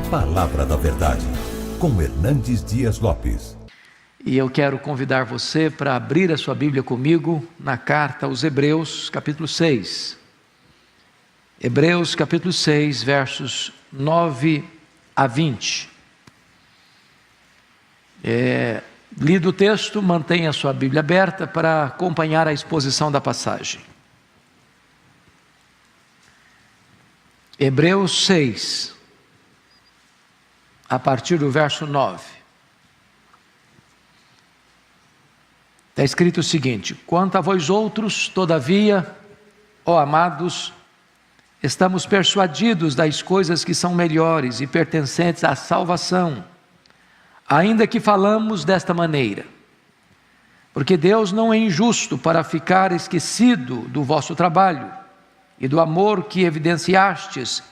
Palavra da Verdade, com Hernandes Dias Lopes. E eu quero convidar você para abrir a sua Bíblia comigo na carta aos Hebreus, capítulo 6. Hebreus, capítulo 6, versos 9 a 20. Lido o texto, mantenha a sua Bíblia aberta para acompanhar a exposição da passagem. Hebreus 6, a partir do verso 9. Está escrito o seguinte: quanto a vós outros, todavia, ó amados, estamos persuadidos das coisas que são melhores e pertencentes à salvação, ainda que falamos desta maneira. Porque Deus não é injusto para ficar esquecido do vosso trabalho e do amor que evidenciastes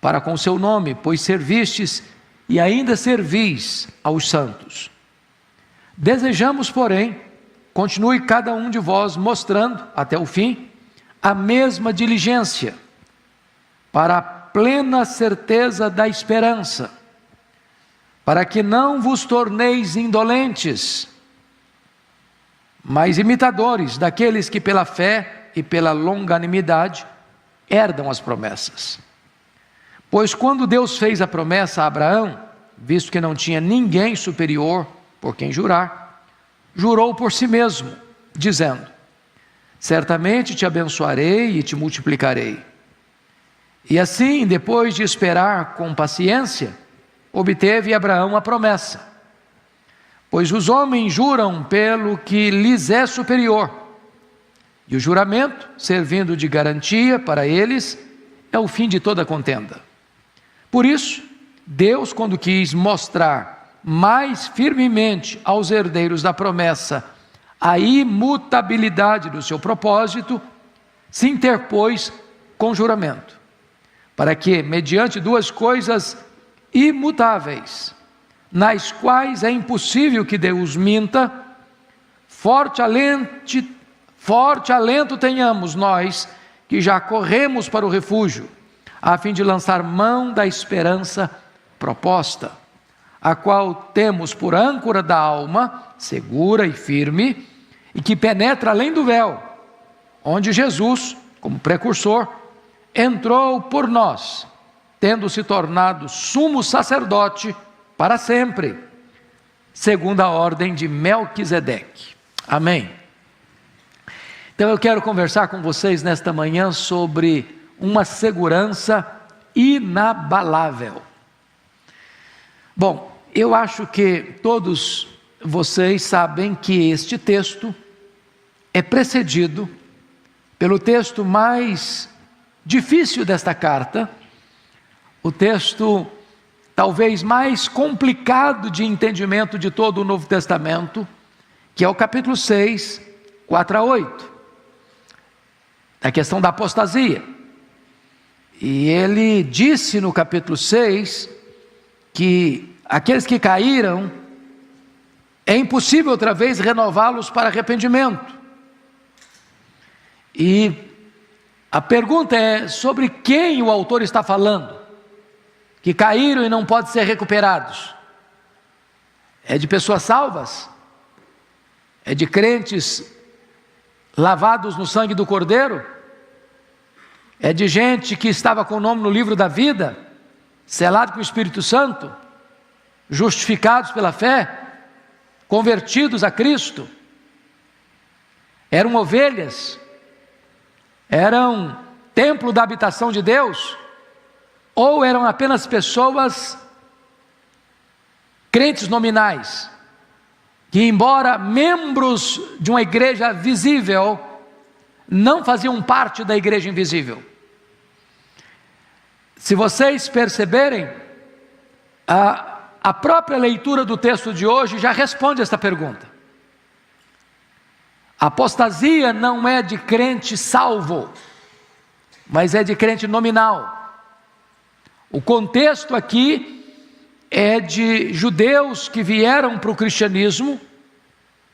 para com o seu nome, pois servistes e ainda servis aos santos. Desejamos, porém, continue cada um de vós mostrando, até o fim, a mesma diligência, para a plena certeza da esperança, para que não vos torneis indolentes, mas imitadores daqueles que pela fé e pela longanimidade herdam as promessas. Pois quando Deus fez a promessa a Abraão, visto que não tinha ninguém superior por quem jurar, jurou por si mesmo, dizendo: certamente te abençoarei e te multiplicarei. E assim, depois de esperar com paciência, obteve Abraão a promessa. Pois os homens juram pelo que lhes é superior, e o juramento, servindo de garantia para eles, é o fim de toda contenda. Por isso, Deus, quando quis mostrar mais firmemente aos herdeiros da promessa a imutabilidade do seu propósito, se interpôs com juramento, para que, mediante duas coisas imutáveis, nas quais é impossível que Deus minta, forte alento tenhamos nós, que já corremos para o refúgio, a fim de lançar mão da esperança proposta, a qual temos por âncora da alma, segura e firme, e que penetra além do véu, onde Jesus, como precursor, entrou por nós, tendo se tornado sumo sacerdote para sempre, segundo a ordem de Melquisedeque. Amém. Então eu quero conversar com vocês nesta manhã sobre uma segurança inabalável. Bom, eu acho que todos vocês sabem que este texto é precedido pelo texto mais difícil desta carta, o texto talvez mais complicado de entendimento de todo o Novo Testamento, que é o capítulo 6, 4 a 8, a questão da apostasia. E ele disse no capítulo 6 que aqueles que caíram, é impossível outra vez renová-los para arrependimento. E a pergunta é sobre quem o autor está falando, que caíram e não podem ser recuperados. É de pessoas salvas? É de crentes lavados no sangue do Cordeiro? É de gente que estava com o nome no livro da vida, selado com o Espírito Santo, justificados pela fé, convertidos a Cristo? Eram ovelhas? Eram templo da habitação de Deus? Ou eram apenas pessoas crentes nominais, que embora membros de uma igreja visível, não faziam parte da igreja invisível? Se vocês perceberem, a própria leitura do texto de hoje já responde esta pergunta. A apostasia não é de crente salvo, mas é de crente nominal. O contexto aqui é de judeus que vieram para o cristianismo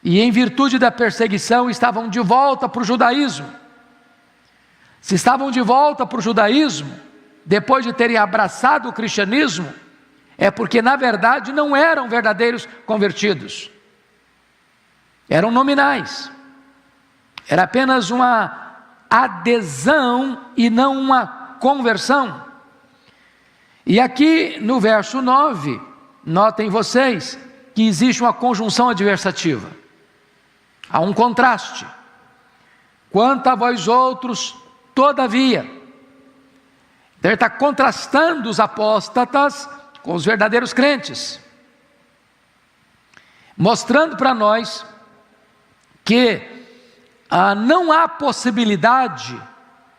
e, em virtude da perseguição, estavam de volta para o judaísmo. Se estavam de volta para o judaísmo, depois de terem abraçado o cristianismo, é porque na verdade não eram verdadeiros convertidos, eram nominais, era apenas uma adesão e não uma conversão. E aqui no verso 9, notem vocês que existe uma conjunção adversativa, há um contraste. Quanto a vós outros, todavia. Então ele está contrastando os apóstatas com os verdadeiros crentes, mostrando para nós que não há possibilidade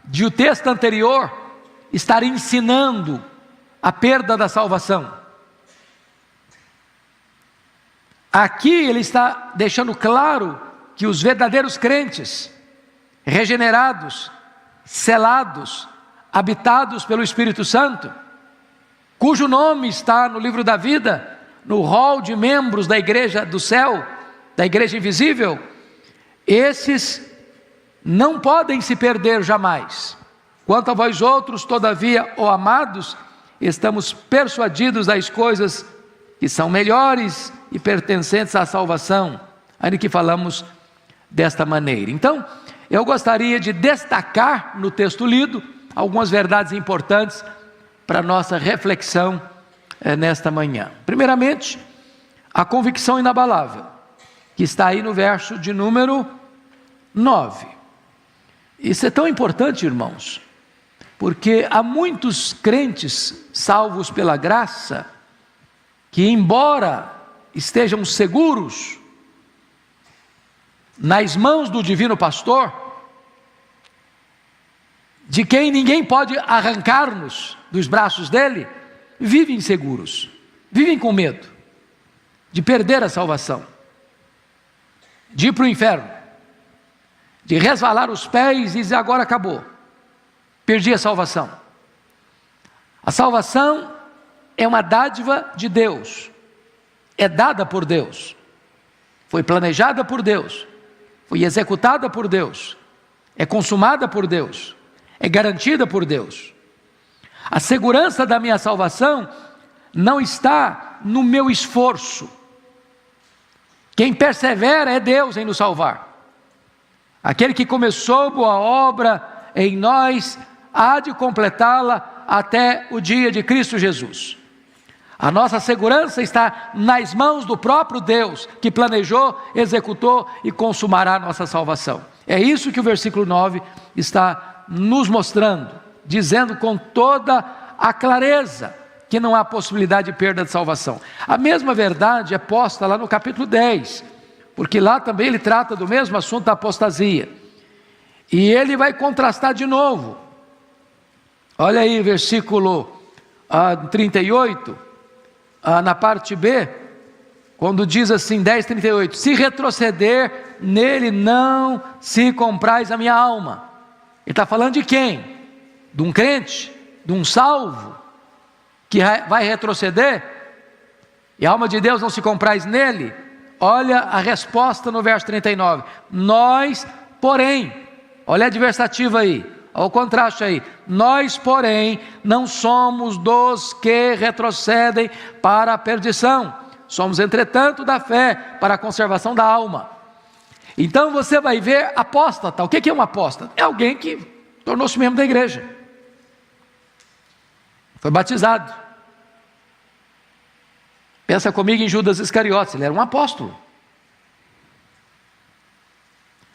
de o texto anterior estar ensinando a perda da salvação. Aqui ele está deixando claro que os verdadeiros crentes, regenerados, selados, habitados pelo Espírito Santo, cujo nome está no livro da vida, no rol de membros da igreja do céu, da igreja invisível, esses não podem se perder jamais. Quanto a vós outros, todavia, ó amados, estamos persuadidos das coisas que são melhores e pertencentes à salvação, ainda que falamos desta maneira. Então, eu gostaria de destacar no texto lido algumas verdades importantes para a nossa reflexão nesta manhã. Primeiramente, a convicção inabalável, que está aí no verso de número 9. Isso é tão importante, irmãos, porque há muitos crentes salvos pela graça, que embora estejam seguros nas mãos do divino pastor, de quem ninguém pode arrancar-nos dos braços dele, vivem inseguros, vivem com medo de perder a salvação, de ir para o inferno, de resvalar os pés e dizer agora acabou, perdi a salvação. A salvação é uma dádiva de Deus, é dada por Deus, foi planejada por Deus, foi executada por Deus, é consumada por Deus, é garantida por Deus. A segurança da minha salvação não está no meu esforço. Quem persevera é Deus em nos salvar. Aquele que começou boa obra em nós, há de completá-la até o dia de Cristo Jesus. A nossa segurança está nas mãos do próprio Deus, que planejou, executou e consumará a nossa salvação. É isso que o versículo 9 está nos mostrando, dizendo com toda a clareza que não há possibilidade de perda de salvação. A mesma verdade é posta lá no capítulo 10, porque lá também ele trata do mesmo assunto da apostasia. E ele vai contrastar de novo. Olha aí, versículo 38, na parte B, quando diz assim, 10:38, se retroceder, nele não se comprais a minha alma. Ele está falando de quem? De um crente, de um salvo, que vai retroceder? E a alma de Deus não se compraz nele? Olha a resposta no verso 39. Nós, porém, olha a adversativa aí, olha o contraste aí. Nós, porém, não somos dos que retrocedem para a perdição. Somos, entretanto, da fé para a conservação da alma. Então você vai ver apóstata. O que é um apóstata? É alguém que tornou-se membro da igreja, foi batizado. Pensa comigo em Judas Iscariotes, ele era um apóstolo.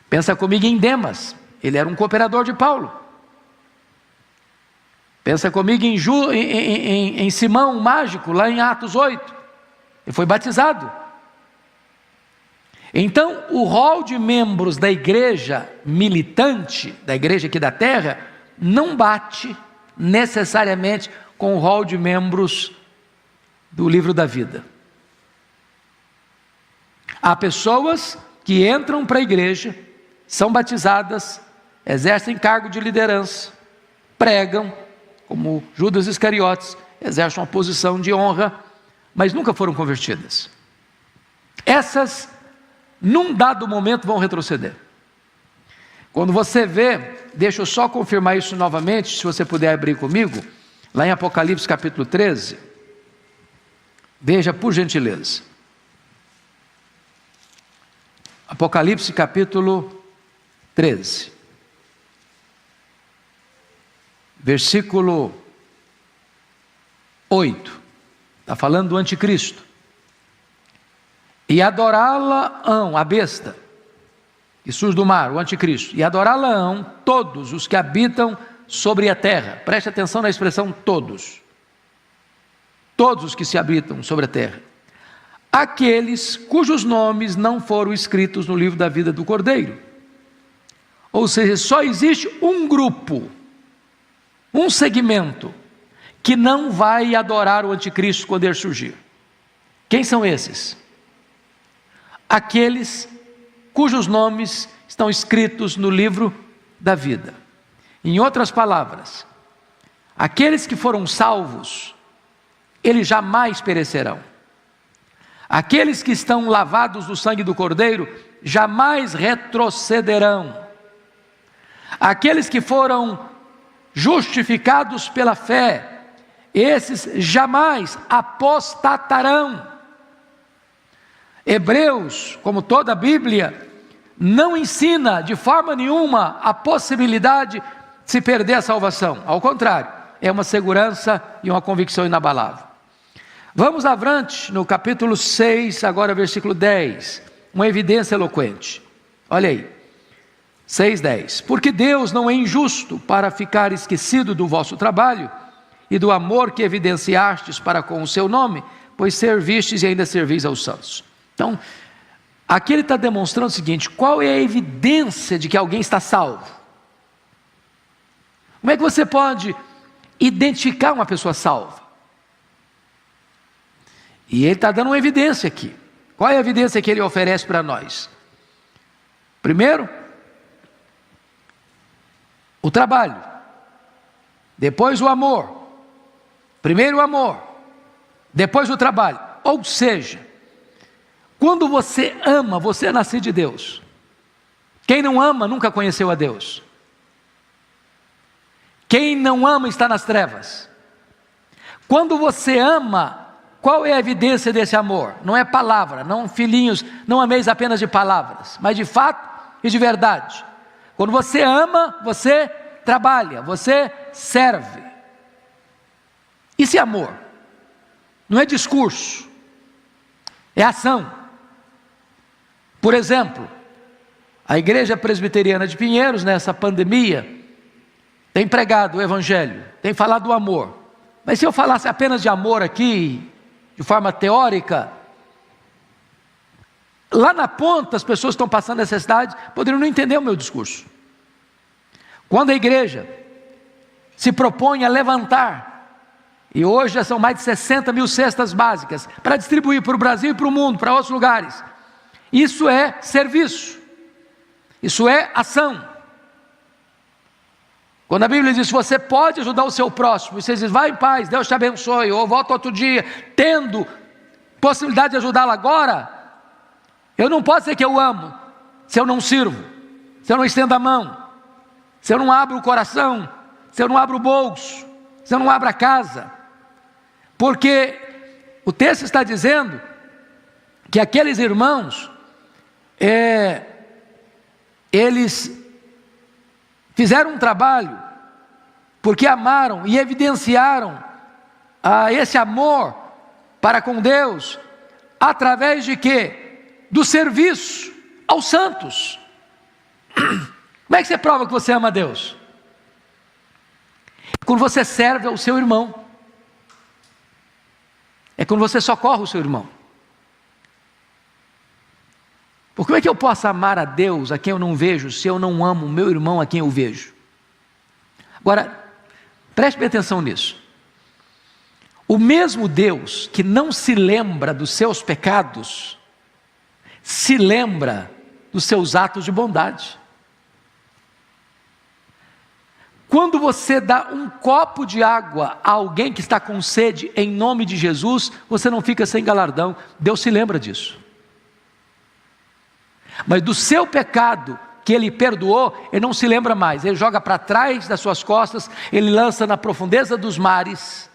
Pensa comigo em Demas, ele era um cooperador de Paulo. Pensa comigo em Simão, o mágico, lá em Atos 8, ele foi batizado. Então, o rol de membros da igreja militante, da igreja aqui da terra, não bate necessariamente com o rol de membros do livro da vida. Há pessoas que entram para a igreja, são batizadas, exercem cargo de liderança, pregam, como Judas Iscariotes, exercem uma posição de honra, mas nunca foram convertidas. Essas, num dado momento, vão retroceder. Quando você vê, deixa eu só confirmar isso novamente, se você puder abrir comigo, lá em Apocalipse capítulo 13, Veja, por gentileza. Apocalipse capítulo 13. Versículo 8. Está falando do anticristo. E adorá-la-ão, a besta, que surge do mar, o anticristo. E adorá-la-ão todos os que habitam sobre a terra. Preste atenção na expressão todos. Todos os que se habitam sobre a terra. Aqueles cujos nomes não foram escritos no livro da vida do Cordeiro. Ou seja, só existe um grupo, um segmento, que não vai adorar o anticristo quando ele surgir. Quem são esses? Aqueles cujos nomes estão escritos no livro da vida. Em outras palavras, aqueles que foram salvos, eles jamais perecerão. Aqueles que estão lavados do sangue do Cordeiro, jamais retrocederão. Aqueles que foram justificados pela fé, esses jamais apostatarão. Hebreus, como toda a Bíblia, não ensina de forma nenhuma a possibilidade de se perder a salvação. Ao contrário, é uma segurança e uma convicção inabalável. Vamos avante no capítulo 6, agora versículo 10, uma evidência eloquente. Olha aí, 6:10. Porque Deus não é injusto para ficar esquecido do vosso trabalho e do amor que evidenciastes para com o seu nome, pois servistes e ainda servis aos santos. Então, aqui ele está demonstrando o seguinte: qual é a evidência de que alguém está salvo? Como é que você pode identificar uma pessoa salva? E ele está dando uma evidência aqui. Qual é a evidência que ele oferece para nós? Primeiro, o trabalho. Depois o amor. Primeiro o amor, depois o trabalho. Ou seja, quando você ama, você é nascido de Deus. Quem não ama nunca conheceu a Deus. Quem não ama está nas trevas. Quando você ama, qual é a evidência desse amor? Não é palavra, não filhinhos, não ameis apenas de palavras, mas de fato e de verdade. Quando você ama, você trabalha, você serve. Isso é amor. Não é discurso, é ação. Por exemplo, a Igreja Presbiteriana de Pinheiros, nessa pandemia, tem pregado o Evangelho, tem falado do amor. Mas se eu falasse apenas de amor aqui, de forma teórica, lá na ponta as pessoas estão passando necessidade, poderiam não entender o meu discurso. Quando a igreja se propõe a levantar, e hoje já são mais de 60 mil cestas básicas, para distribuir para o Brasil e para o mundo, para outros lugares, isso é serviço, isso é ação. Quando a Bíblia diz, você pode ajudar o seu próximo, e você diz, vai em paz, Deus te abençoe, ou volta outro dia, tendo possibilidade de ajudá-lo agora, eu não posso dizer que eu amo, se eu não sirvo, se eu não estendo a mão, se eu não abro o coração, se eu não abro o bolso, se eu não abro a casa, porque o texto está dizendo que aqueles irmãos, eles fizeram um trabalho, porque amaram e evidenciaram esse amor para com Deus, através de quê? Do serviço aos santos. Como é que você prova que você ama a Deus? Quando você serve ao seu irmão. É quando você socorre o seu irmão. Por como é que eu posso amar a Deus a quem eu não vejo, se eu não amo o meu irmão a quem eu vejo? Agora, preste bem atenção nisso. O mesmo Deus que não se lembra dos seus pecados, se lembra dos seus atos de bondade. Quando você dá um copo de água a alguém que está com sede, em nome de Jesus, você não fica sem galardão, Deus se lembra disso. Mas do seu pecado que Ele perdoou, Ele não se lembra mais, Ele joga para trás das suas costas, Ele lança na profundeza dos mares,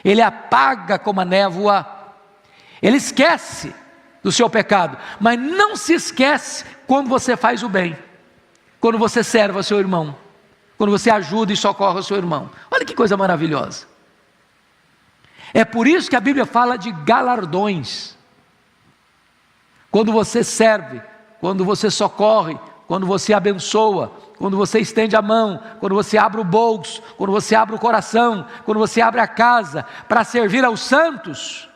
Ele apaga como a névoa, Ele esquece do seu pecado, mas não se esquece quando você faz o bem, quando você serve ao seu irmão, quando você ajuda e socorre o seu irmão. Olha que coisa maravilhosa. É por isso que a Bíblia fala de galardões. Quando você serve, quando você socorre, quando você abençoa, quando você estende a mão, quando você abre o bolso, quando você abre o coração, quando você abre a casa para servir aos santos,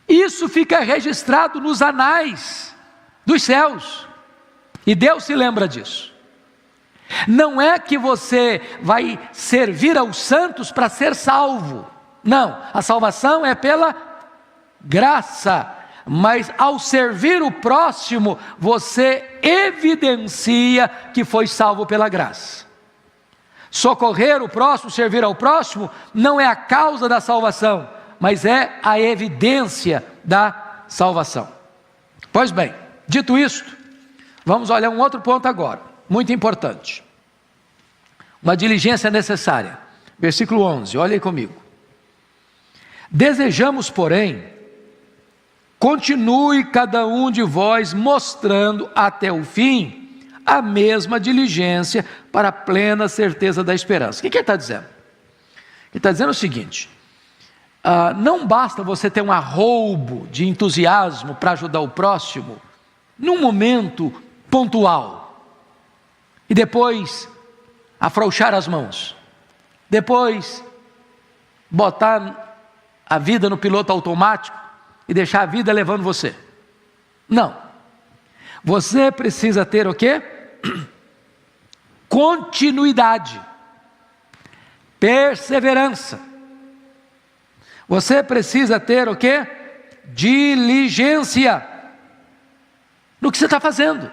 isso fica registrado nos anais dos céus, e Deus se lembra disso. Não é que você vai servir aos santos para ser salvo, não, a salvação é pela graça, mas ao servir o próximo, você evidencia que foi salvo pela graça. Socorrer o próximo, servir ao próximo, não é a causa da salvação, mas é a evidência da salvação. Pois bem, dito isto, vamos olhar um outro ponto agora, muito importante. Uma diligência necessária. Versículo 11, olha aí comigo. Desejamos, porém, continue cada um de vós mostrando até o fim a mesma diligência para a plena certeza da esperança. O que ele está dizendo? Ele está dizendo o seguinte: não basta você ter um arroubo de entusiasmo para ajudar o próximo num momento pontual e depois afrouxar as mãos, depois botar a vida no piloto automático e deixar a vida levando você. Não. Você precisa ter o quê? Continuidade, perseverança. Você precisa ter o quê? Diligência no que você está fazendo.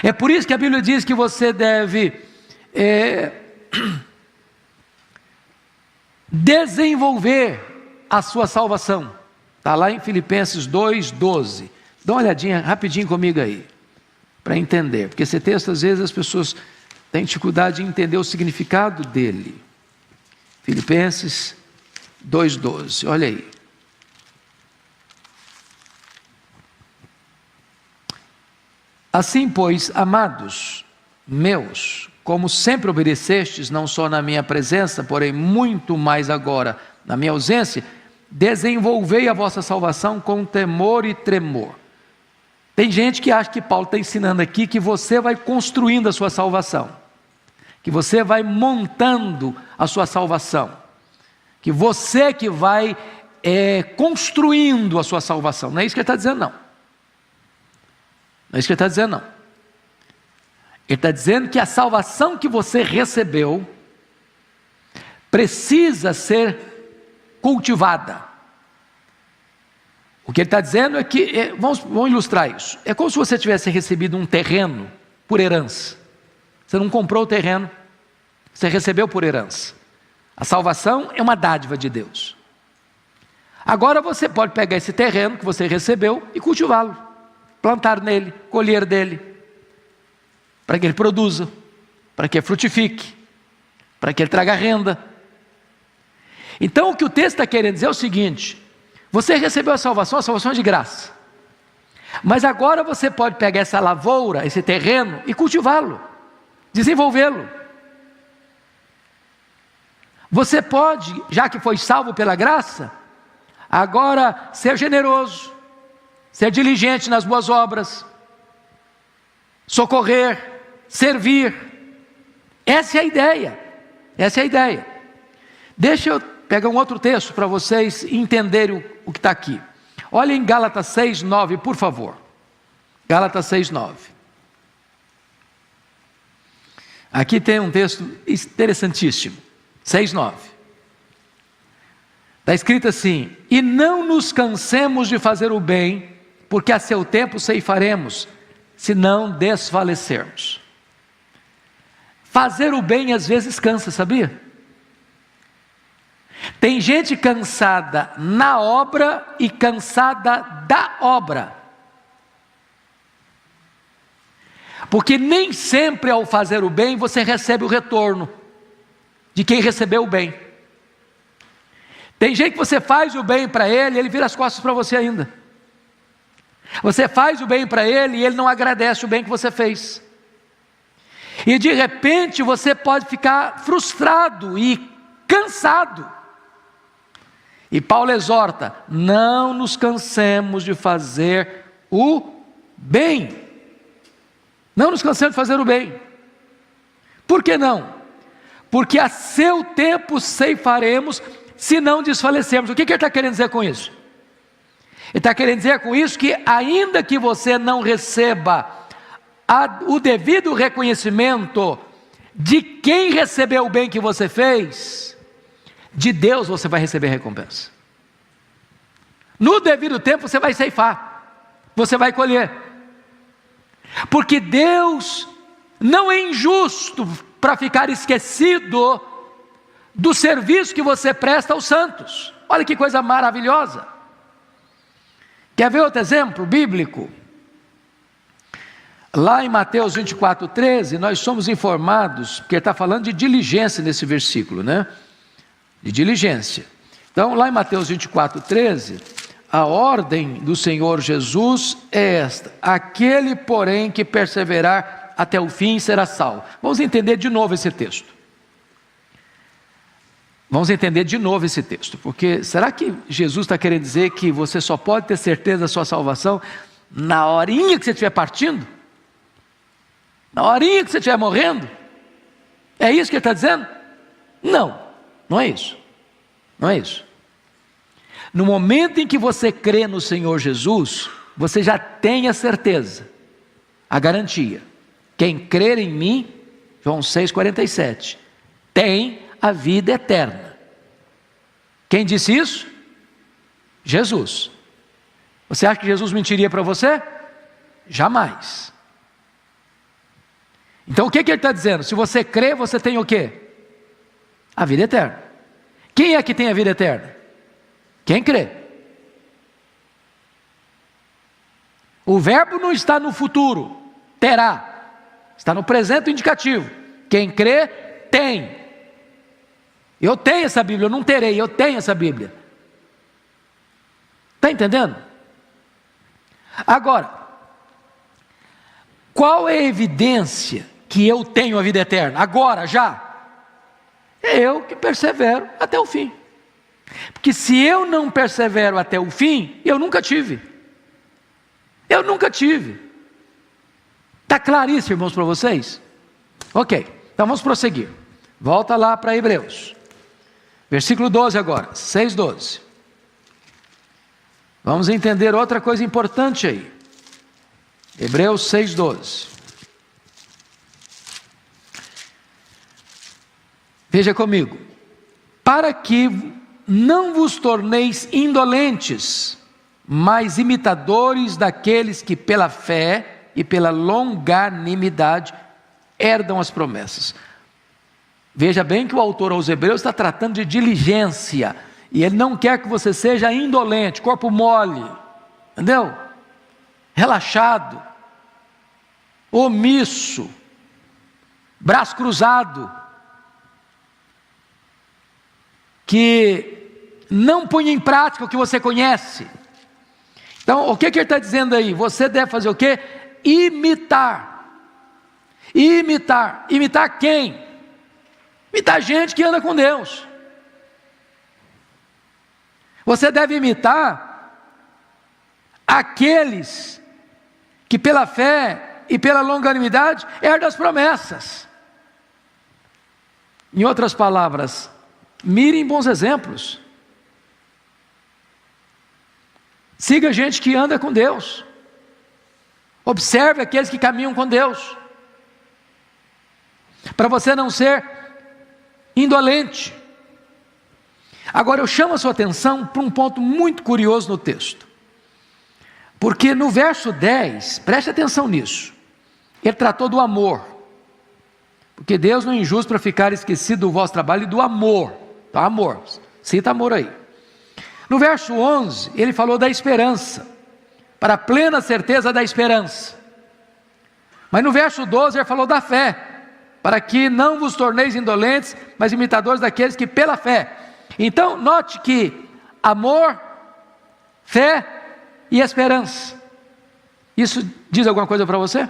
É por isso que a Bíblia diz que você deve desenvolver a sua salvação. Está lá em Filipenses 2:12. Dá uma olhadinha rapidinho comigo aí, para entender, porque esse texto às vezes as pessoas têm dificuldade de entender o significado dele. Filipenses 2:12, olha aí. Assim, pois, amados meus, como sempre obedecestes, não só na minha presença, porém muito mais agora na minha ausência, desenvolvei a vossa salvação com temor e tremor. Tem gente que acha que Paulo está ensinando aqui que você vai construindo a sua salvação, que você vai montando a sua salvação, que você que vai construindo a sua salvação. Não é isso que ele está dizendo, não. Não é isso que ele está dizendo, não. Ele está dizendo que a salvação que você recebeu precisa ser cultivada. O que ele está dizendo é que, vamos ilustrar isso, é como se você tivesse recebido um terreno por herança. Você não comprou o terreno, você recebeu por herança. A salvação é uma dádiva de Deus. Agora você pode pegar esse terreno que você recebeu e cultivá-lo, plantar nele, colher dele, para que ele produza, para que ele frutifique, para que ele traga renda. Então o que o texto está querendo dizer é o seguinte: você recebeu a salvação é de graça, mas agora você pode pegar essa lavoura, esse terreno e cultivá-lo, desenvolvê-lo. Você pode, já que foi salvo pela graça, agora ser generoso, ser diligente nas boas obras, socorrer, servir. Essa é a ideia, essa é a ideia. Deixa eu pegar um outro texto para vocês entenderem o que está aqui. Olha em Gálatas 6:9, por favor. Gálatas 6:9. Aqui tem um texto interessantíssimo. 6:9. Está escrito assim: e não nos cansemos de fazer o bem, porque a seu tempo ceifaremos, se não desfalecermos. Fazer o bem às vezes cansa, sabia? Tem gente cansada na obra e cansada da obra. Porque nem sempre ao fazer o bem você recebe o retorno de quem recebeu o bem. Tem gente que você faz o bem para ele, ele vira as costas para você ainda. Você faz o bem para ele e ele não agradece o bem que você fez. E de repente você pode ficar frustrado e cansado. E Paulo exorta: não nos cansemos de fazer o bem. Não nos cansemos de fazer o bem. Por que não? Porque a seu tempo ceifaremos, se não desfalecermos. O que ele está querendo dizer com isso? Ele está querendo dizer com isso que ainda que você não receba o devido reconhecimento de quem recebeu o bem que você fez, de Deus você vai receber recompensa. No devido tempo você vai ceifar, você vai colher. Porque Deus não é injusto para ficar esquecido do serviço que você presta aos santos. Olha que coisa maravilhosa. Quer ver outro exemplo bíblico? Lá em Mateus 24:13, nós somos informados, porque ele está falando de diligência nesse versículo, né? De diligência. Então, lá em Mateus 24:13, a ordem do Senhor Jesus é esta: aquele, porém, que perseverar até o fim será salvo. Vamos entender de novo esse texto. Vamos entender de novo esse texto, porque será que Jesus está querendo dizer que você só pode ter certeza da sua salvação na horinha que você estiver partindo? Na horinha que você estiver morrendo? É isso que ele está dizendo? Não, não é isso. Não é isso. No momento em que você crê no Senhor Jesus, você já tem a certeza, a garantia. Quem crer em mim, João 6,47, tem a vida eterna. Quem disse isso? Jesus. Você acha que Jesus mentiria para você? Jamais. Então o que ele está dizendo? Se você crê, você tem o quê? A vida eterna. Quem é que tem a vida eterna? Quem crê. O verbo não está no futuro, terá. Está no presente indicativo. Quem crê, tem. Eu tenho essa Bíblia, eu não terei, eu tenho essa Bíblia. Está entendendo? Agora, qual é a evidência que eu tenho a vida eterna? Agora, já? É eu que persevero até o fim. Porque se eu não persevero até o fim, eu nunca tive. Eu nunca tive. Está claríssimo, irmãos, para vocês? Ok, então vamos prosseguir. Volta lá para Hebreus. Versículo 12 agora, 6:12. Vamos entender outra coisa importante aí. Hebreus 6:12. Veja comigo. Para que não vos torneis indolentes, mas imitadores daqueles que pela fé e pela longanimidade herdam as promessas. Veja bem que o autor aos Hebreus está tratando de diligência, e ele não quer que você seja indolente, corpo mole, entendeu? Relaxado, omisso, braço cruzado, que não põe em prática o que você conhece. Então, o que ele está dizendo aí? Você deve fazer o quê? Imitar. Imitar. Imitar quem? Imitar gente que anda com Deus. Você deve imitar aqueles que pela fé e pela longanimidade herdam as promessas. Em outras palavras, mirem bons exemplos. Siga gente que anda com Deus. Observe aqueles que caminham com Deus. Para você não ser indolente. Agora eu chamo a sua atenção para um ponto muito curioso no texto. Porque no verso 10, preste atenção nisso. Ele tratou do amor. Porque Deus não é injusto para ficar esquecido do vosso trabalho e do amor. Tá, amor. Cita amor aí. No verso 11, ele falou da esperança. Para a plena certeza da esperança. Mas no verso 12 ele falou da fé. Para que não vos torneis indolentes, mas imitadores daqueles que pela fé. Então, note que amor, fé e esperança. Isso diz alguma coisa para você?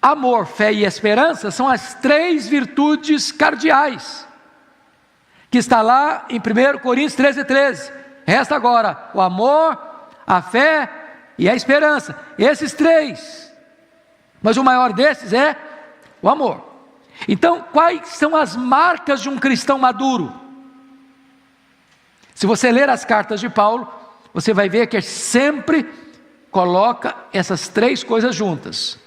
Amor, fé e esperança são as 3 virtudes cardeais, que está lá em 1 Coríntios 13:13. Resta agora o amor, a fé e a esperança. Esses 3. Mas o maior desses é o amor. Então, quais são as marcas de um cristão maduro? Se você ler as cartas de Paulo, você vai ver que ele sempre coloca essas 3 coisas juntas.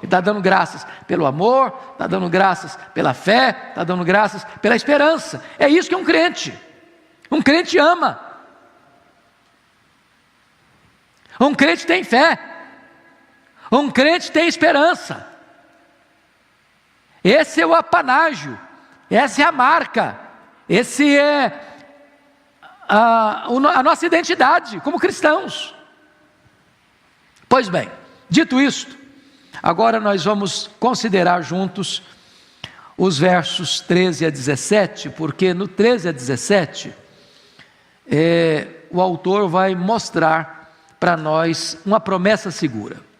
Está dando graças pelo amor, está dando graças pela fé, está dando graças pela esperança. É isso que é um crente. Um crente ama. Um crente tem fé. Um crente tem esperança. Esse é o apanágio, essa é a marca, esse é a nossa identidade como cristãos. Pois bem, dito isto, agora nós vamos considerar juntos os versos 13 a 17, porque no 13 a 17, o autor vai mostrar para nós uma promessa segura.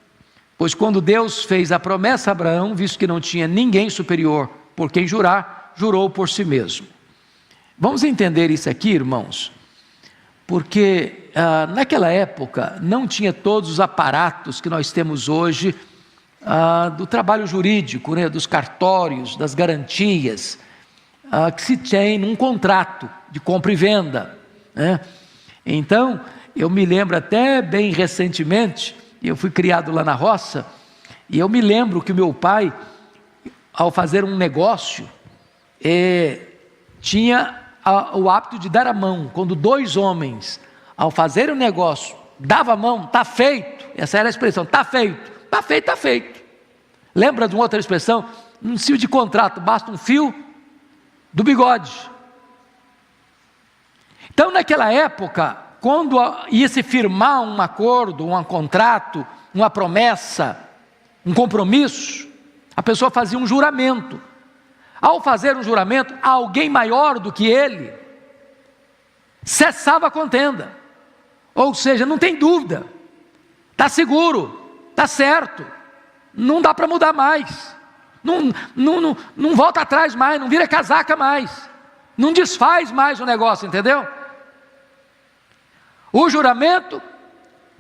Pois quando Deus fez a promessa a Abraão, visto que não tinha ninguém superior por quem jurar, jurou por si mesmo. Vamos entender isso aqui, irmãos, porque naquela época não tinha todos os aparatos que nós temos hoje do trabalho jurídico, né, dos cartórios, das garantias que se tem num contrato de compra e venda, né? Então, eu me lembro até bem recentemente, eu fui criado lá na roça, e eu me lembro que o meu pai, ao fazer um negócio, tinha o hábito de dar a mão. Quando 2 homens, ao fazer um negócio, davam a mão, está feito. Essa era a expressão, está feito. Está feito, está feito. Lembra de uma outra expressão? Um fio de contrato, basta um fio do bigode. Então, naquela época, quando ia se firmar um acordo, um contrato, uma promessa, um compromisso, a pessoa fazia um juramento. Ao fazer um juramento, alguém maior do que ele cessava a contenda. Ou seja, não tem dúvida, está seguro, está certo, não dá para mudar mais, não volta atrás mais, não vira casaca mais, não desfaz mais o negócio, entendeu? O juramento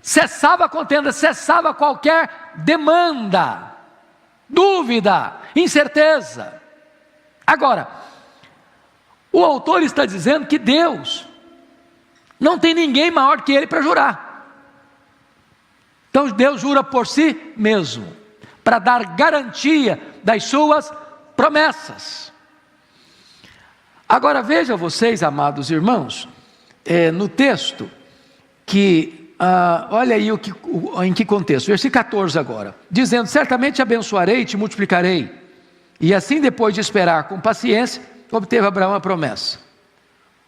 cessava a contenda, cessava qualquer demanda, dúvida, incerteza. Agora, o autor está dizendo que Deus não tem ninguém maior que Ele para jurar. Então Deus jura por si mesmo, para dar garantia das suas promessas. Agora veja vocês, amados irmãos, no texto, que, olha aí em que contexto, versículo 14 agora, dizendo: certamente abençoarei e te multiplicarei, e assim depois de esperar com paciência, obteve Abraão a promessa.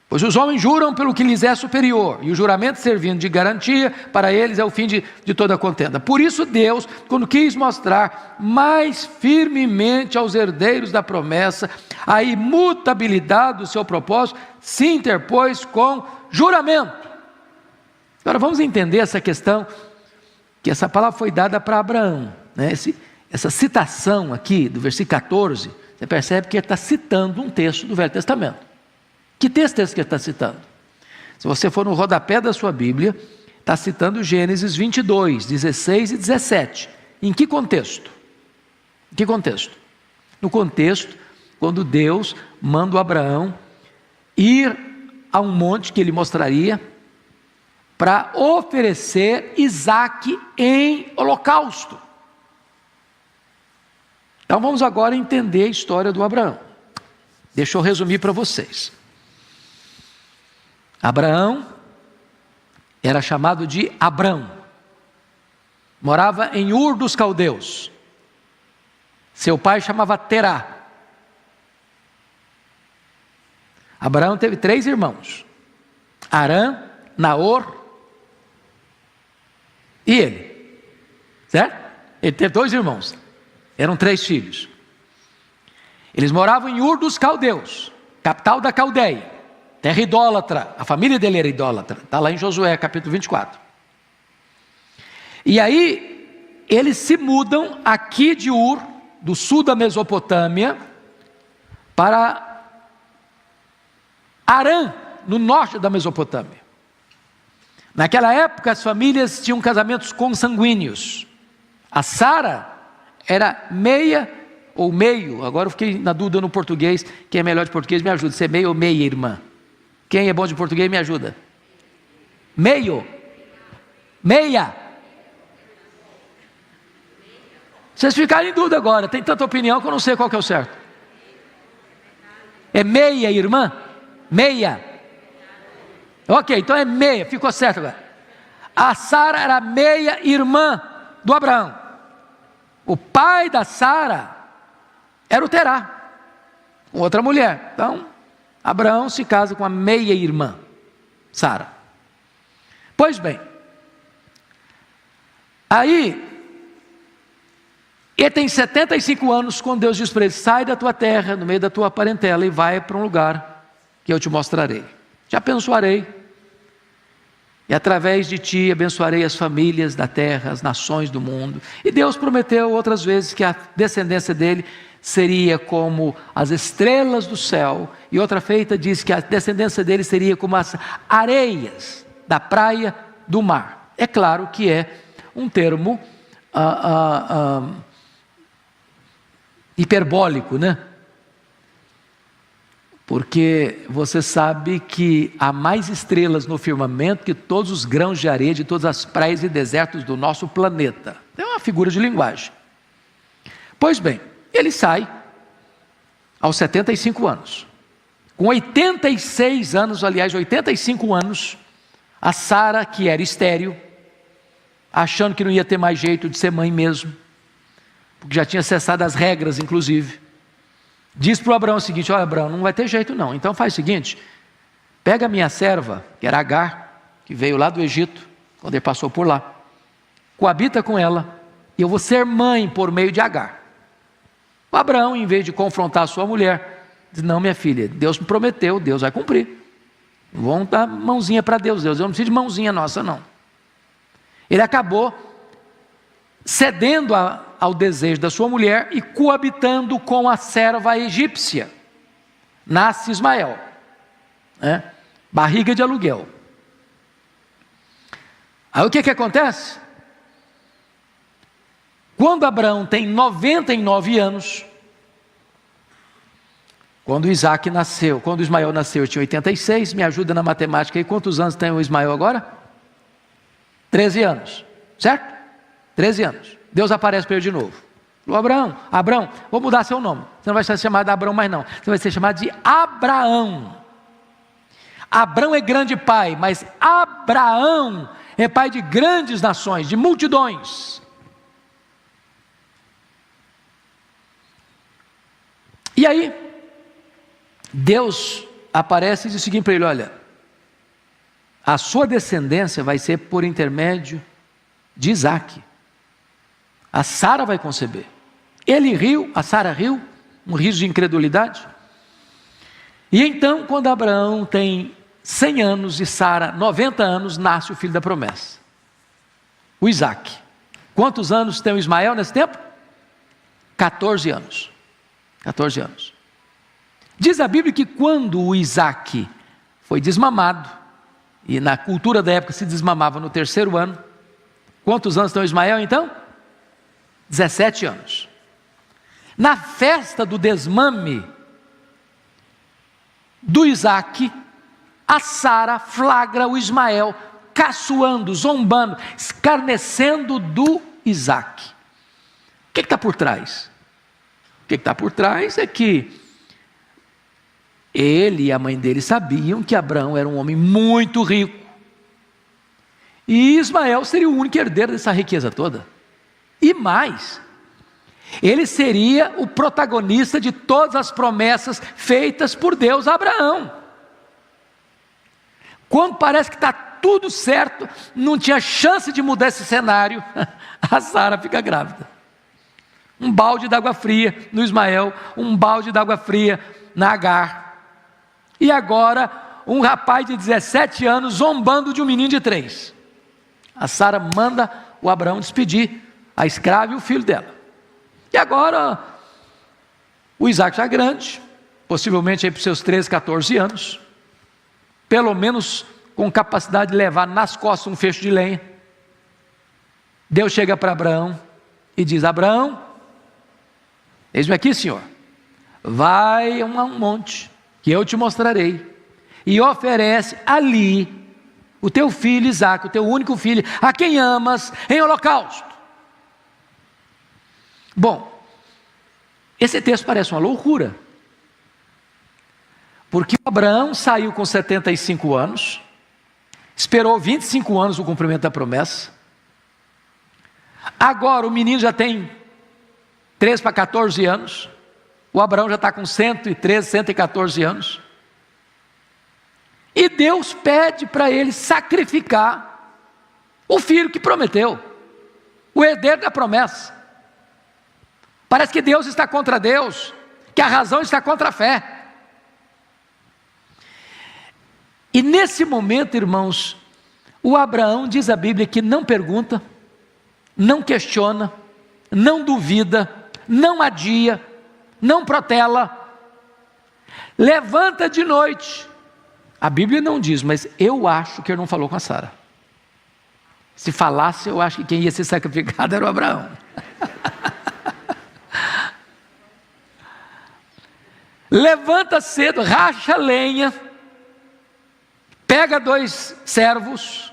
Pois os homens juram pelo que lhes é superior, e o juramento servindo de garantia, para eles é o fim de toda a contenda. Por isso Deus, quando quis mostrar mais firmemente aos herdeiros da promessa a imutabilidade do seu propósito, se interpôs com juramento. Agora vamos entender essa questão, que essa palavra foi dada para Abraão, né? Essa citação aqui do versículo 14, você percebe que ele está citando um texto do Velho Testamento. Que texto é esse que ele está citando? Se você for no rodapé da sua Bíblia, está citando Gênesis 22, 16 e 17. Em que contexto? Em que contexto? No contexto, quando Deus manda o Abraão ir a um monte que ele mostraria, para oferecer Isaque em holocausto. Então vamos agora entender a história do Abraão. Deixa eu resumir para vocês. Abraão era chamado de Abrão, morava em Ur dos Caldeus. Seu pai chamava Terá. Abraão teve 3 irmãos: Arã, Naor e ele, certo? Ele teve 2 irmãos, eram 3 filhos. Eles moravam em Ur dos Caldeus, capital da Caldeia, terra idólatra. A família dele era idólatra, está lá em Josué capítulo 24. E aí eles se mudam aqui de Ur, do sul da Mesopotâmia, para Harã, no norte da Mesopotâmia. Naquela época as famílias tinham casamentos consanguíneos. A Sara era meia ou meio, agora eu fiquei na dúvida no português, quem é melhor de português me ajuda, se é meio ou meia irmã. Quem é bom de português me ajuda. Meio, meia. Vocês ficaram em dúvida agora, tem tanta opinião que eu não sei qual que é o certo. É meia irmã? Meia. Ok, então é meia, ficou certo agora. A Sara era meia irmã do Abraão. O pai da Sara era o Terá, com outra mulher. Então, Abraão se casa com a meia irmã, Sara. Pois bem, aí, ele tem 75 anos, quando Deus diz para ele: sai da tua terra, no meio da tua parentela, e vai para um lugar que eu te mostrarei. Te abençoarei, e através de ti abençoarei as famílias da terra, as nações do mundo. E Deus prometeu outras vezes que a descendência dele seria como as estrelas do céu, e outra feita diz que a descendência dele seria como as areias da praia do mar. É claro que é um termo hiperbólico, né? Porque você sabe que há mais estrelas no firmamento que todos os grãos de areia de todas as praias e desertos do nosso planeta. É uma figura de linguagem. Pois bem, ele sai aos 75 anos. Com 86 anos, aliás, 85 anos, a Sara, que era estéril, achando que não ia ter mais jeito de ser mãe mesmo, porque já tinha cessado as regras, inclusive, diz para o Abraão o seguinte: olha, Abraão, não vai ter jeito não, então faz o seguinte, pega a minha serva, que era Agar, que veio lá do Egito, quando ele passou por lá, coabita com ela, e eu vou ser mãe por meio de Agar. O Abraão, em vez de confrontar a sua mulher, diz: não, minha filha, Deus me prometeu, Deus vai cumprir, vão dar mãozinha para Deus, eu não preciso de mãozinha nossa não. Ele acabou cedendo ao desejo da sua mulher e coabitando com a serva egípcia. Nasce Ismael, né? Barriga de aluguel. Aí o que acontece? Quando Abraão tem 99 anos, quando Isaac nasceu, quando Ismael nasceu, eu tinha 86, me ajuda na matemática aí, quantos anos tem o Ismael agora? 13 anos, certo? 13 anos. Deus aparece para ele de novo. Falou: Abraão, vou mudar seu nome. Você não vai ser chamado de Abraão mais não. Você vai ser chamado de Abraão. Abraão é grande pai, mas Abraão é pai de grandes nações, de multidões. E aí, Deus aparece e diz o seguinte para ele: olha, a sua descendência vai ser por intermédio de Isaac. A Sara vai conceber. Ele riu, a Sara riu, um riso de incredulidade. E então, quando Abraão tem 100 anos e Sara 90 anos, nasce o filho da promessa, o Isaac. Quantos anos tem o Ismael nesse tempo? 14 anos. 14 anos. Diz a Bíblia que quando o Isaac foi desmamado, e na cultura da época se desmamava no 3º ano, quantos anos tem o Ismael então? 17 anos. Na festa do desmame do Isaac, a Sara flagra o Ismael caçoando, zombando, escarnecendo do Isaac. O que está por trás? O que está por trás é que ele e a mãe dele sabiam que Abraão era um homem muito rico, e Ismael seria o único herdeiro dessa riqueza toda. E mais, ele seria o protagonista de todas as promessas feitas por Deus a Abraão. Quando parece que está tudo certo, não tinha chance de mudar esse cenário, a Sara fica grávida. um balde d'água fria no Ismael, um balde d'água fria na Agar. E agora, um rapaz de 17 anos zombando de um menino de 3. A Sara manda o Abraão despedir a escrava e o filho dela. E agora, o Isaac já grande, possivelmente aí para os seus 13, 14 anos, pelo menos com capacidade de levar nas costas um feixe de lenha. Deus chega para Abraão e diz: Abraão, eis-me aqui, Senhor, vai a um monte que eu te mostrarei, e oferece ali o teu filho Isaque, o teu único filho, a quem amas, em holocausto. Bom, esse texto parece uma loucura, porque Abraão saiu com 75 anos, esperou 25 anos o cumprimento da promessa, agora o menino já tem 13 para 14 anos, o Abraão já está com 113, 114 anos, e Deus pede para ele sacrificar o filho que prometeu, o herdeiro da promessa. Parece que Deus está contra Deus, que a razão está contra a fé. E nesse momento, irmãos, o Abraão, diz a Bíblia, que não pergunta, não questiona, não duvida, não adia, não protela, levanta de noite. A Bíblia não diz, mas eu acho que ele não falou com a Sara. Se falasse, eu acho que quem ia ser sacrificado era o Abraão. Levanta cedo, racha lenha, pega 2 servos,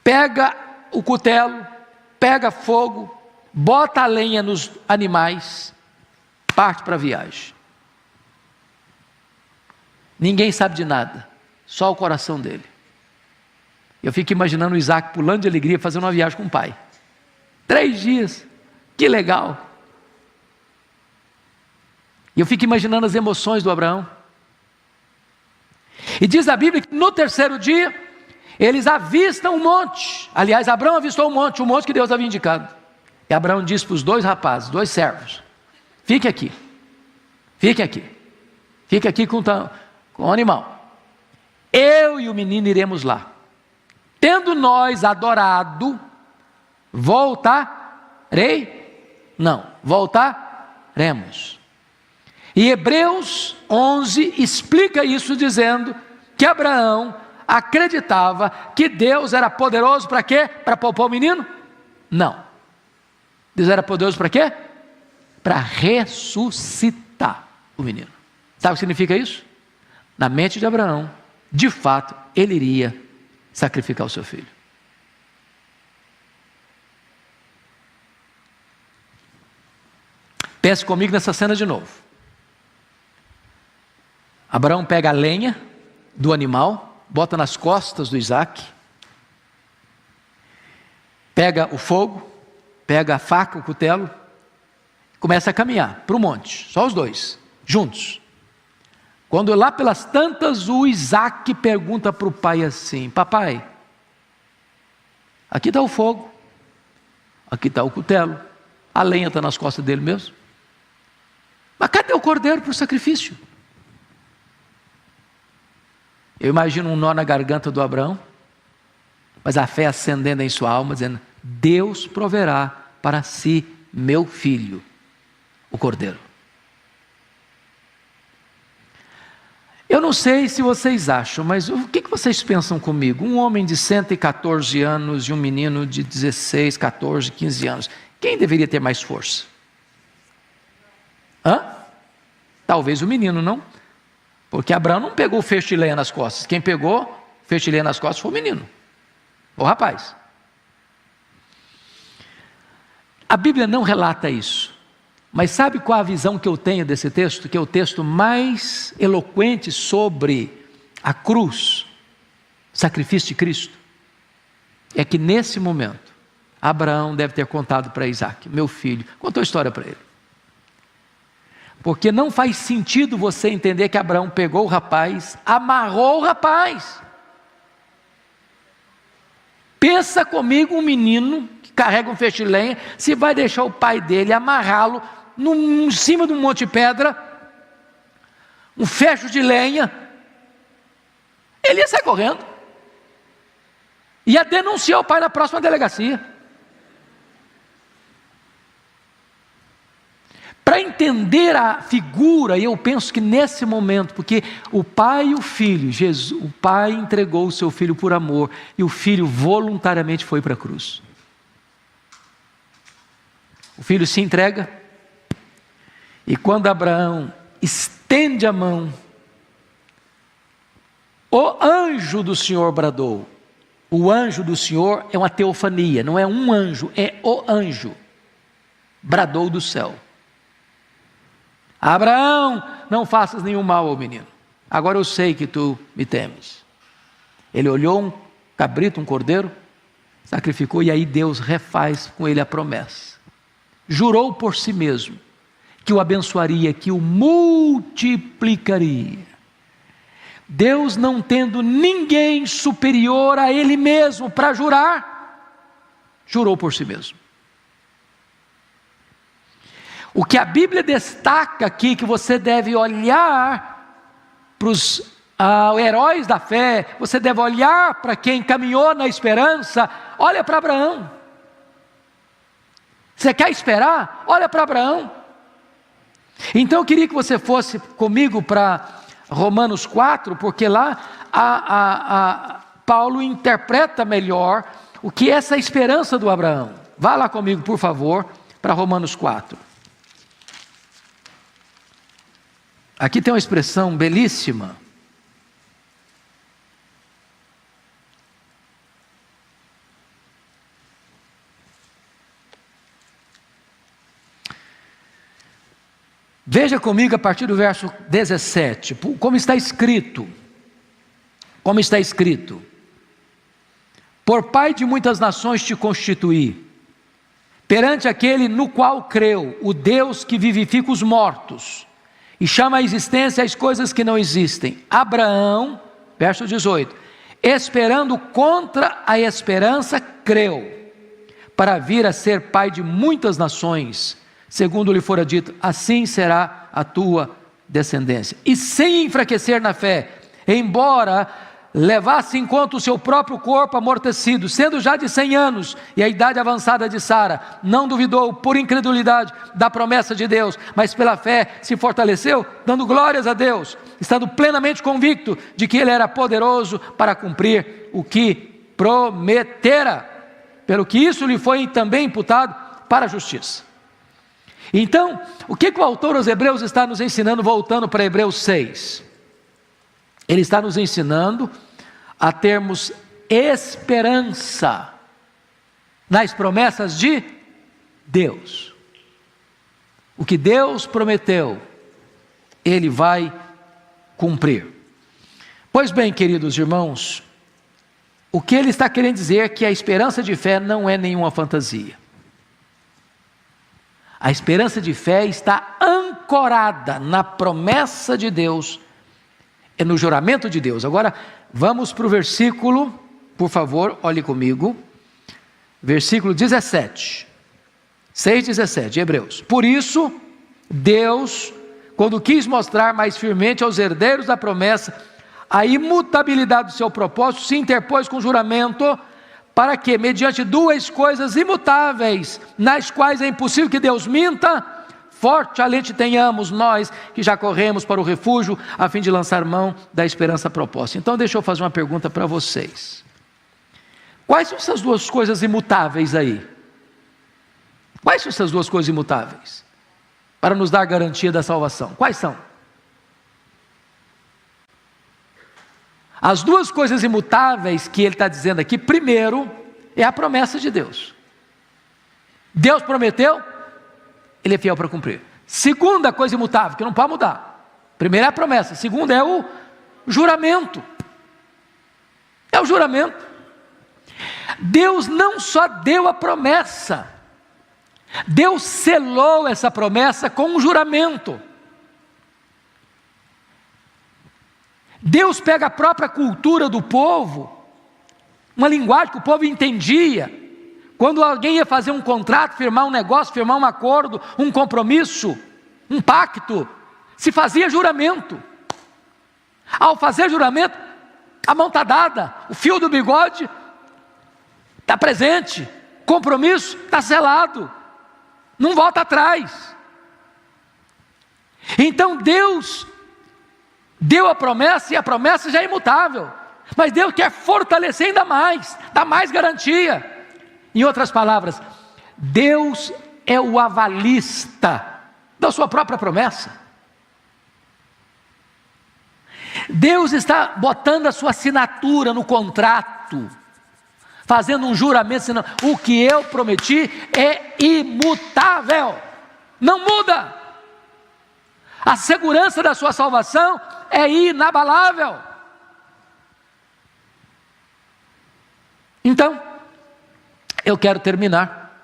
pega o cutelo, pega fogo, bota a lenha nos animais, parte para a viagem. Ninguém sabe de nada, só o coração dele. Eu fico imaginando o Isaac pulando de alegria, fazendo uma viagem com o pai. 3 dias, que legal. E eu fico imaginando as emoções do Abraão. E diz a Bíblia que no 3º dia, eles avistam um monte. Aliás, Abraão avistou o monte que Deus havia indicado. E Abraão disse para os 2 rapazes, 2 servos: fique aqui, fique aqui, fique aqui com o animal. Eu e o menino iremos lá. Tendo nós adorado, voltaremos. E Hebreus 11 explica isso dizendo que Abraão acreditava que Deus era poderoso para quê? Para poupar o menino? Não. Deus era poderoso para quê? Para ressuscitar o menino. Sabe o que significa isso? Na mente de Abraão, de fato, ele iria sacrificar o seu filho. Pense comigo nessa cena de novo. Abraão pega a lenha do animal, bota nas costas do Isaque, pega o fogo, pega a faca, o cutelo, começa a caminhar para o monte, só os 2, juntos. Quando lá pelas tantas, o Isaque pergunta para o pai assim: papai, aqui está o fogo, aqui está o cutelo, a lenha está nas costas dele mesmo, mas cadê o cordeiro para o sacrifício? Eu imagino um nó na garganta do Abraão, mas a fé acendendo em sua alma, dizendo: Deus proverá para si meu filho, o cordeiro. Eu não sei se vocês acham, mas o que vocês pensam comigo? Um homem de 114 anos e um menino de 16, 14, 15 anos. Quem deveria ter mais força? Talvez o menino, não? Porque Abraão não pegou o feixe de lenha nas costas. Quem pegou o feixe de lenha nas costas foi o menino, o rapaz. A Bíblia não relata isso. Mas sabe qual a visão que eu tenho desse texto? Que é o texto mais eloquente sobre a cruz, sacrifício de Cristo. É que nesse momento, Abraão deve ter contado para Isaque: meu filho, contou a história para ele. Porque não faz sentido você entender que Abraão pegou o rapaz, amarrou o rapaz. Pensa comigo um menino carrega um feixe de lenha, se vai deixar o pai dele amarrá-lo em cima de um monte de pedra, um fecho de lenha, ele ia sair correndo, ia denunciar o pai na próxima delegacia. Para entender a figura, eu penso que nesse momento, porque o pai e o filho, o pai entregou o seu filho por amor, e o filho voluntariamente foi para a cruz. O filho se entrega, e quando Abraão estende a mão, o anjo do Senhor bradou. O anjo do Senhor é uma teofania, não é um anjo, é o anjo. Bradou do céu: Abraão, não faças nenhum mal ao menino, agora eu sei que tu me temes. Ele olhou um cabrito, um cordeiro, sacrificou, e aí Deus refaz com ele a promessa. Jurou por si mesmo que o abençoaria, que o multiplicaria. Deus, não tendo ninguém superior a ele mesmo para jurar, jurou por si mesmo. O que a Bíblia destaca aqui, que você deve olhar para os heróis da fé, você deve olhar para quem caminhou na esperança, olha para Abraão. Você quer esperar? Olha para Abraão. Então eu queria que você fosse comigo para Romanos 4, porque lá Paulo interpreta melhor o que é essa esperança do Abraão. Vá lá comigo, por favor, para Romanos 4. Aqui tem uma expressão belíssima. Veja comigo a partir do verso 17, como está escrito. Como está escrito: por pai de muitas nações te constituí, perante aquele no qual creu, o Deus que vivifica os mortos e chama à existência as coisas que não existem. Abraão, verso 18, esperando contra a esperança, creu, para vir a ser pai de muitas nações, segundo lhe fora dito, assim será a tua descendência. E sem enfraquecer na fé, embora levasse em conta o seu próprio corpo amortecido, sendo já de 100 anos, e a idade avançada de Sara, não duvidou por incredulidade da promessa de Deus, mas pela fé se fortaleceu, dando glórias a Deus, estando plenamente convicto de que Ele era poderoso para cumprir o que prometera, pelo que isso lhe foi também imputado para a justiça. Então, o que o autor aos Hebreus está nos ensinando, voltando para Hebreus 6? Ele está nos ensinando a termos esperança nas promessas de Deus. O que Deus prometeu, Ele vai cumprir. Pois bem, queridos irmãos, o que ele está querendo dizer é que a esperança de fé não é nenhuma fantasia. A esperança de fé está ancorada na promessa de Deus, é no juramento de Deus. Agora, vamos para o versículo, por favor, olhe comigo, versículo 17, 6,17 de Hebreus. Por isso, Deus, quando quis mostrar mais firmemente aos herdeiros da promessa a imutabilidade do seu propósito, se interpôs com juramento, para que, mediante duas coisas imutáveis, nas quais é impossível que Deus minta, forte alento tenhamos nós que já corremos para o refúgio, a fim de lançar mão da esperança proposta. Então deixa eu fazer uma pergunta para vocês. Quais são essas duas coisas imutáveis aí? Quais são essas duas coisas imutáveis? Para nos dar garantia da salvação. Quais são? As duas coisas imutáveis que ele está dizendo aqui, primeiro, é a promessa de Deus. Deus prometeu, Ele é fiel para cumprir. Segunda coisa imutável, que não pode mudar. Primeira é a promessa, segunda é o juramento. É o juramento. Deus não só deu a promessa, Deus selou essa promessa com um juramento. Deus pega a própria cultura do povo, uma linguagem que o povo entendia, quando alguém ia fazer um contrato, firmar um negócio, firmar um acordo, um compromisso, um pacto, se fazia juramento. Ao fazer juramento, a mão está dada, o fio do bigode está presente, compromisso está selado, não volta atrás. Então Deus deu a promessa, e a promessa já é imutável, mas Deus quer fortalecer ainda mais, dar mais garantia. Em outras palavras, Deus é o avalista da sua própria promessa. Deus está botando a sua assinatura no contrato, fazendo um juramento, dizendo: o que eu prometi é imutável, não muda. A segurança da sua salvação é inabalável. Então, eu quero terminar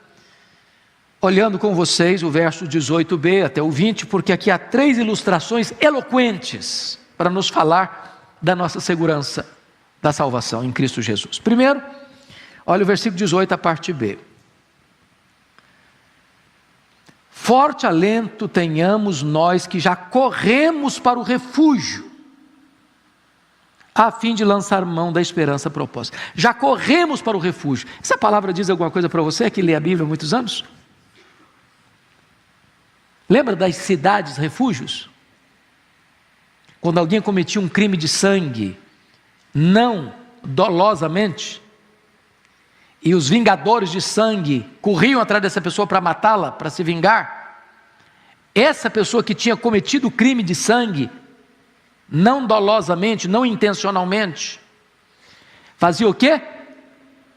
olhando com vocês o verso 18b até o 20, porque aqui há 3 ilustrações eloquentes para nos falar da nossa segurança da salvação em Cristo Jesus. Primeiro, olha o versículo 18, a parte B. Forte alento tenhamos nós que já corremos para o refúgio, a fim de lançar mão da esperança proposta. Já corremos para o refúgio. Essa palavra diz alguma coisa para você que lê a Bíblia há muitos anos? Lembra das cidades refúgios? Quando alguém cometia um crime de sangue, não dolosamente, e os vingadores de sangue corriam atrás dessa pessoa para matá-la, para se vingar, essa pessoa que tinha cometido o crime de sangue, não dolosamente, não intencionalmente, fazia o quê?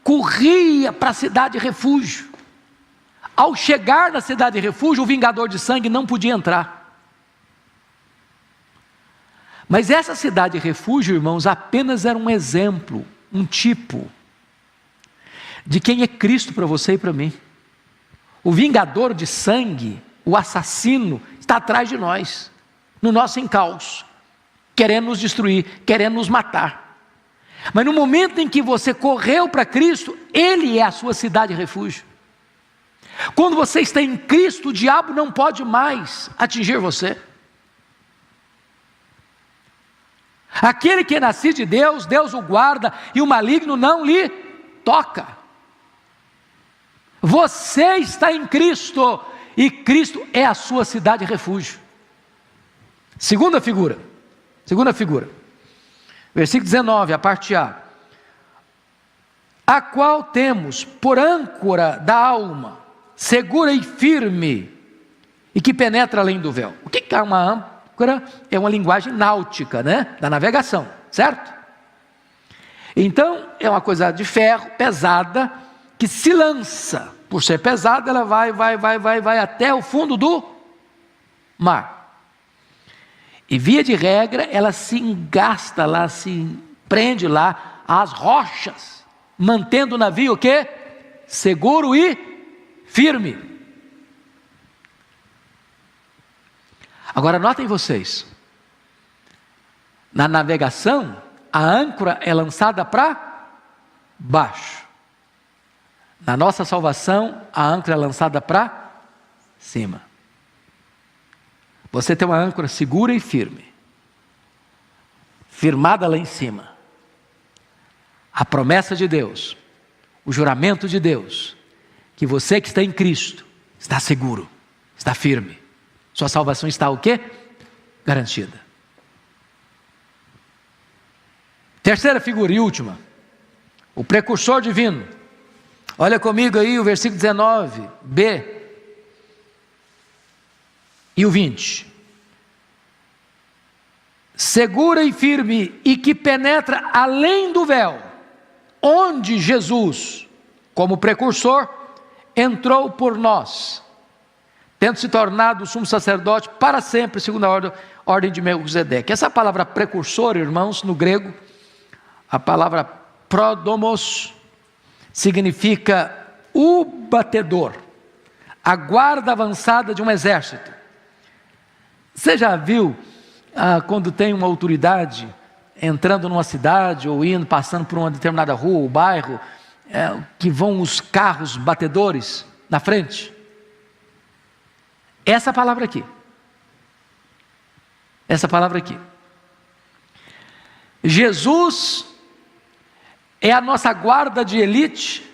Corria para a cidade refúgio. Ao chegar na cidade refúgio, o vingador de sangue não podia entrar. Mas essa cidade refúgio, irmãos, apenas era um exemplo, um tipo de quem é Cristo para você e para mim. O vingador de sangue, o assassino, está atrás de nós, no nosso encalço, querendo nos destruir, querendo nos matar. Mas no momento em que você correu para Cristo, Ele é a sua cidade refúgio. Quando você está em Cristo, o diabo não pode mais atingir você. Aquele que é nascido de Deus, Deus o guarda, e o maligno não lhe toca. Você está em Cristo, e Cristo é a sua cidade refúgio. Segunda figura, versículo 19, a parte A. A qual temos por âncora da alma, segura e firme, e que penetra além do véu. O que é uma âncora? É uma linguagem náutica, né? Da navegação, certo? Então, é uma coisa de ferro, pesada, que se lança. Por ser pesada, ela vai até o fundo do mar. E via de regra, ela se engasta lá, se prende lá às rochas, mantendo o navio o quê? Seguro e firme. Agora notem vocês, na navegação, a âncora é lançada para baixo. Na nossa salvação, a âncora é lançada para cima. Você tem uma âncora segura e firme, firmada lá em cima. A promessa de Deus, o juramento de Deus, que você que está em Cristo, está seguro, está firme. Sua salvação está o quê? Garantida. Terceira figura e última, o precursor divino. Olha comigo aí o versículo 19b e o 20. Segura e firme, e que penetra além do véu, onde Jesus, como precursor, entrou por nós, tendo se tornado o sumo sacerdote para sempre, segundo a ordem de Melquisedeque. Essa palavra precursor, irmãos, no grego, a palavra prodomos, significa o batedor, a guarda avançada de um exército. Você já viu quando tem uma autoridade entrando numa cidade ou passando por uma determinada rua ou bairro, que vão os carros batedores na frente. Essa palavra aqui. Essa palavra aqui. Jesus é a nossa guarda de elite,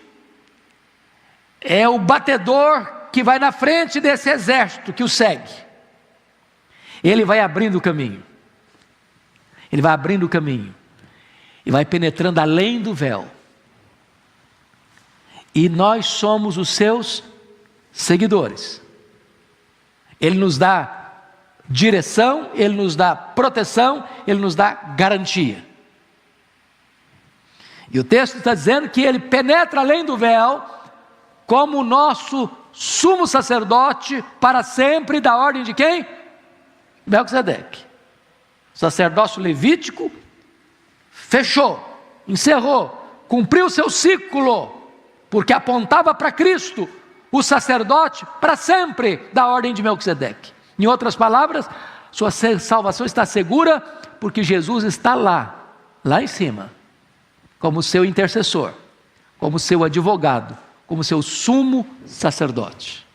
é o batedor que vai na frente desse exército que o segue. Ele vai abrindo o caminho. Ele vai abrindo o caminho. E vai penetrando além do véu. E nós somos os seus seguidores. Ele nos dá direção, Ele nos dá proteção, Ele nos dá garantia. E o texto está dizendo que Ele penetra além do véu, como o nosso sumo sacerdote para sempre, da ordem de quem? Melquisedeque. O sacerdócio levítico fechou, encerrou, cumpriu seu ciclo, porque apontava para Cristo, o sacerdote para sempre, da ordem de Melquisedeque. Em outras palavras, sua salvação está segura, porque Jesus está lá em cima, como seu intercessor, como seu advogado, como seu sumo sacerdote.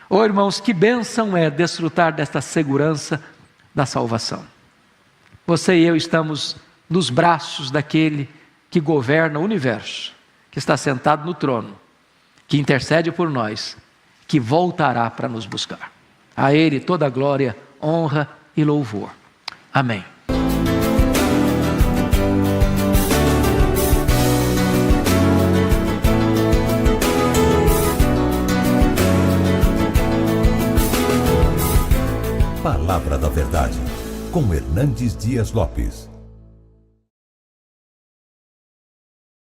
Oh, irmãos, que bênção é desfrutar desta segurança da salvação. Você e eu estamos nos braços daquele que governa o universo, que está sentado no trono, que intercede por nós, que voltará para nos buscar. A Ele toda a glória, honra e louvor. Amém. Palavra da Verdade, com Hernandes Dias Lopes.